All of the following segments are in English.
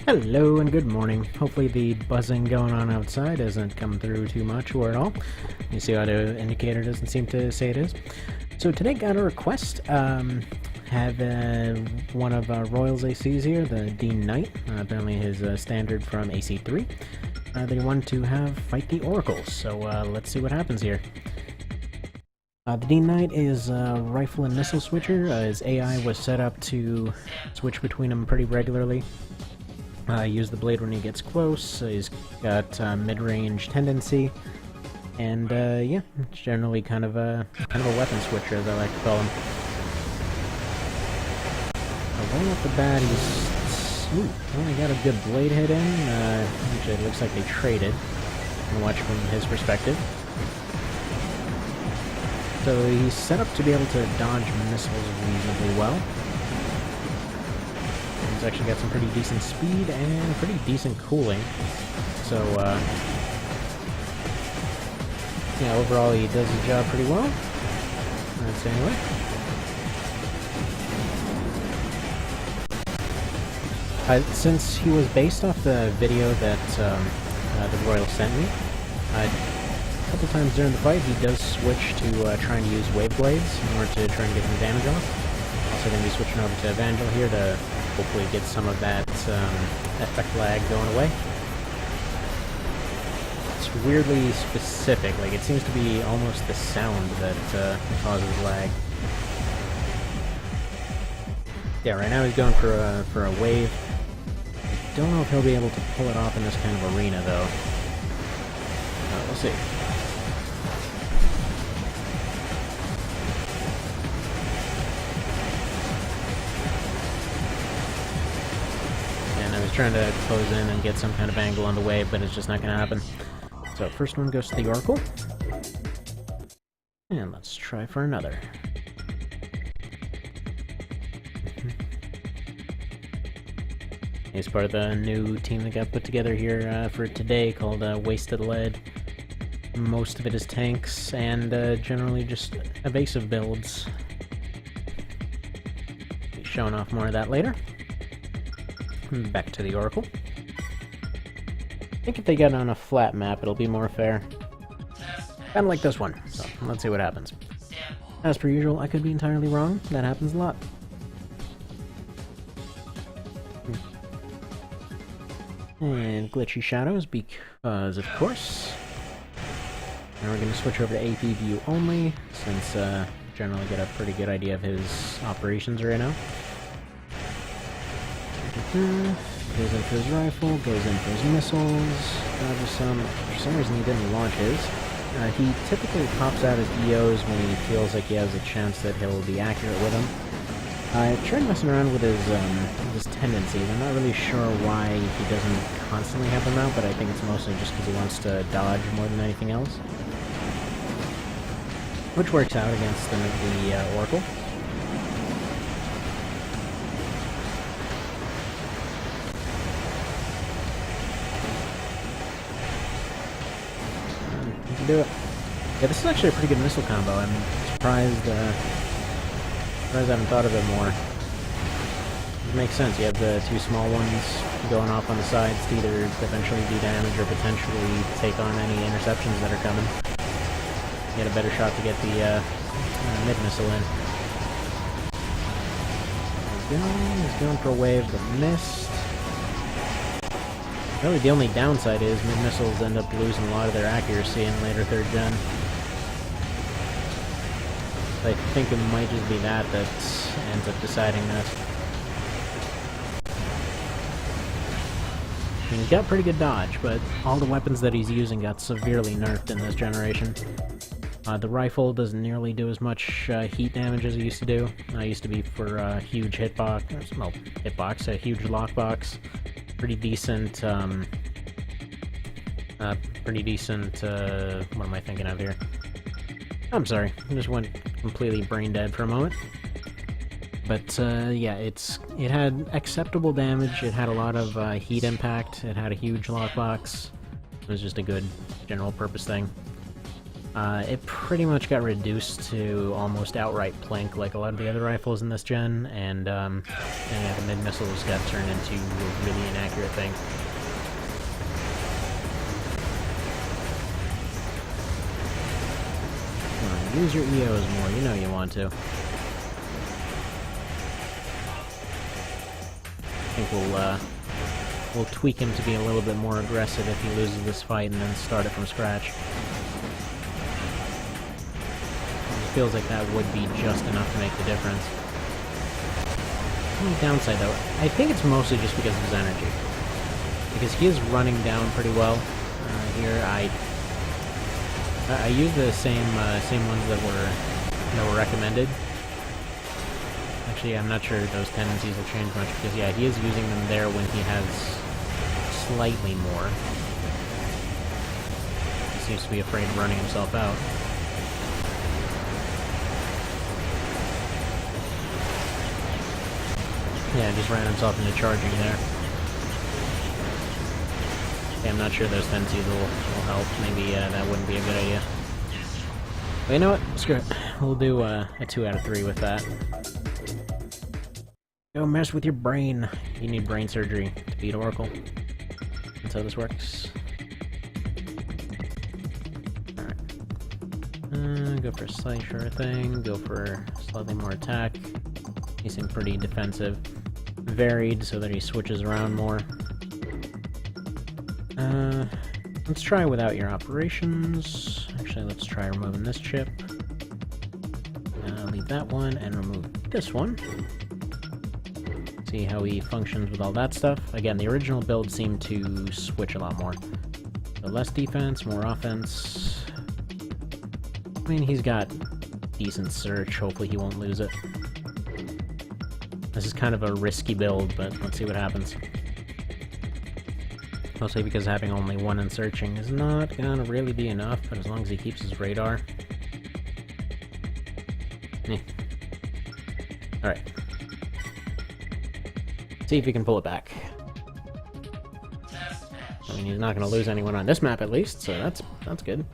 Hello and good morning. Hopefully the buzzing going on outside doesn't come through too much or at all. You see how the indicator doesn't seem to say it is. So today got a request. Have one of Royal's ACs here, the Dean Knight, apparently his standard from AC3. They want to have fight the Oracles, so let's see what happens here. The Dean Knight is a rifle and missile switcher. His AI was set up to switch between them pretty regularly. Use the blade when he gets close. He's got mid-range tendency, and yeah, it's generally kind of a weapon switcher, as I like to call him. Right off the bat, he's only got a good blade hit in. Actually, it looks like they traded. And watch from his perspective. So he's set up to be able to dodge missiles reasonably well. He's actually got some pretty decent speed and pretty decent cooling. So, yeah, overall he does his job pretty well. I'd say anyway. Since he was based off the video that the Royal sent me, a couple times during the fight he does switch to trying to use wave blades in order to try and get some damage off. Also going to be switching over to Evangel here to hopefully get some of that effect lag going away. It's weirdly specific, like it seems to be almost the sound that causes lag. Yeah, right now he's going for a wave. I don't know if he'll be able to pull it off in this kind of arena, though. We'll see. And I was trying to close in and get some kind of angle on the wave, but it's just not going to happen. So first one goes to the Oracle. And let's try for another. He's part of the new team that got put together here for today called Wasted Lead. Most of it is tanks and generally just evasive builds. Be showing off more of that later. Back to the Oracle. I think if they get on a flat map, it'll be more fair. Kind of like this one, so let's see what happens. As per usual, I could be entirely wrong. That happens a lot. And glitchy shadows, because of course. Now we're going to switch over to AP view only, since generally get a pretty good idea of his operations right now. Goes in for his rifle, goes in for his missiles. For some reason he didn't launch his. He typically pops out his EOs when he feels like he has a chance that he'll be accurate with them. I tried messing around with his tendencies. I'm not really sure why he doesn't constantly have them out, but I think it's mostly just because he wants to dodge more than anything else. Which works out against the Oracle. You can do it. Yeah, this is actually a pretty good missile combo. I'm surprised I haven't thought of it more. It makes sense. You have the two small ones going off on the sides to either eventually do damage or potentially take on any interceptions that are coming. You get a better shot to get the mid-missile in. He's going for a wave, but missed. Really the only downside is mid-missiles end up losing a lot of their accuracy in later 3rd gen. I think it might just be that ends up deciding this. I mean, he's got pretty good dodge, but all the weapons that he's using got severely nerfed in this generation. The rifle doesn't nearly do as much heat damage as it used to do. I used to be for a huge hitbox, well, hitbox, a huge lockbox, pretty decent, what am I thinking of here? I'm sorry, I just went completely brain dead for a moment. But yeah, it had acceptable damage, it had a lot of heat impact, it had a huge lockbox. It was just a good general purpose thing. It pretty much got reduced to almost outright plink like a lot of the other rifles in this gen, and yeah, the mid-missiles got turned into a really inaccurate thing. Come on, use your EOs more, you know you want to. I think we'll tweak him to be a little bit more aggressive if he loses this fight and then start it from scratch. Feels like that would be just enough to make the difference. Only downside though, I think it's mostly just because of his energy. Because he is running down pretty well here. I use the same ones that were recommended. Actually, I'm not sure those tendencies will change much because yeah, he is using them there when he has slightly more. He seems to be afraid of running himself out. Yeah, just ran himself into charging there. Okay, I'm not sure those tendencies will help. Maybe that wouldn't be a good idea. But you know what? Screw it. We'll do a 2 out of 3 with that. Go mess with your brain. You need brain surgery to beat Oracle. That's how this works. Alright. Go for a slightly shorter thing. Go for slightly more attack. He seemed pretty defensive. Varied so that he switches around more. Let's try without your operations. Actually, let's try removing this chip. Leave that one and remove this one. See how he functions with all that stuff. Again, the original build seemed to switch a lot more. So less defense, more offense. I mean, he's got decent search. Hopefully he won't lose it. This is kind of a risky build, but let's see what happens. Mostly because having only one in searching is not gonna really be enough, but as long as he keeps his radar. Alright. See if he can pull it back. I mean, he's not gonna lose anyone on this map at least, so that's good.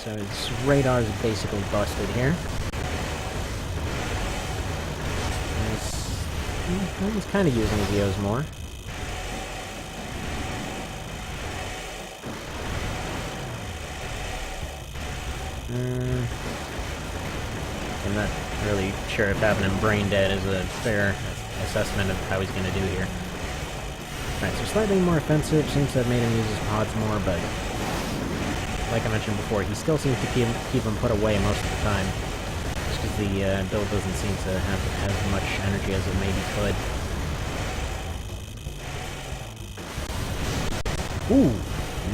So his radar is basically busted here. He's kind of using his EOs more. I'm not really sure if having him brain dead is a fair assessment of how he's going to do here. Alright, so slightly more offensive. Seems to have made him use his pods more, but like I mentioned before, he still seems to keep him put away most of the time. Just because the build doesn't seem to have as much energy as it maybe could. Ooh,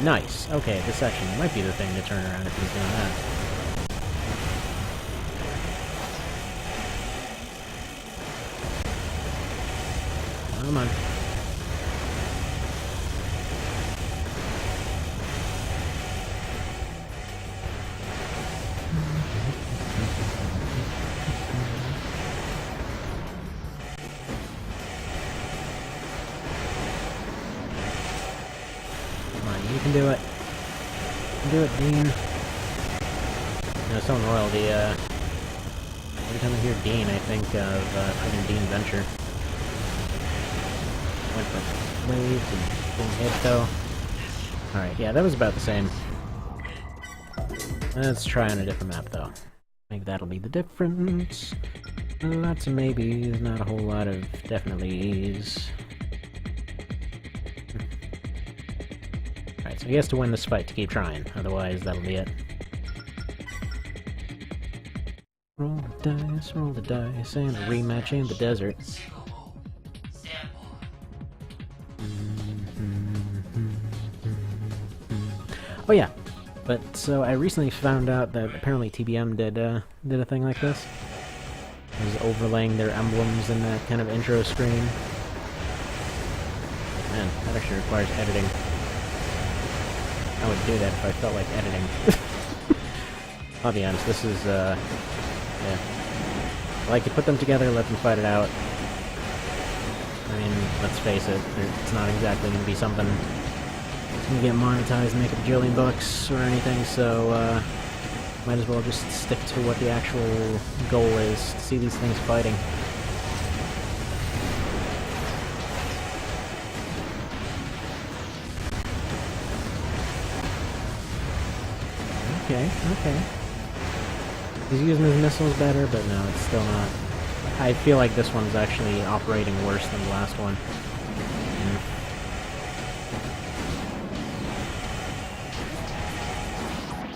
nice. Okay, this actually might be the thing to turn around if he's doing that. Come on. You can do it. You can do it, Dean. You know, Stone Royalty, every time I hear Dean, I think of freaking Dean Venture. Went for waves and didn't hit, though. Alright, yeah, that was about the same. Let's try on a different map, though. Maybe that'll be the difference. Lots of maybes, not a whole lot of definitelys. Alright, so he has to win this fight to keep trying, otherwise that'll be it. Roll the dice, and a rematch in the desert. Oh yeah, but so I recently found out that apparently TBM did a thing like this. It was overlaying their emblems in that kind of intro screen. Man, that actually requires editing. I would do that if I felt like editing. I'll be honest, this is, yeah. Like, you put them together, let them fight it out. I mean, let's face it, it's not exactly going to be something that's going to get monetized and make a bajillion bucks or anything, so, might as well just stick to what the actual goal is, to see these things fighting. Okay. He's using his missiles better, but no, it's still not. I feel like this one's actually operating worse than the last one.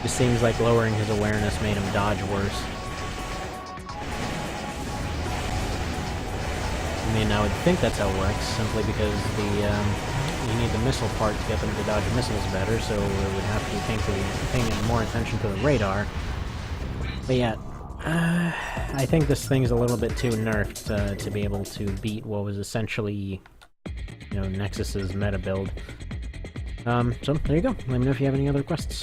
Just seems like lowering his awareness made him dodge worse. I mean, I would think that's how it works, simply because you need the missile part to get them to dodge missiles better, so it would have to be paying more attention to the radar. But yeah, I think this thing's a little bit too nerfed to be able to beat what was essentially, Nexus's meta build. So there you go. Let me know if you have any other requests.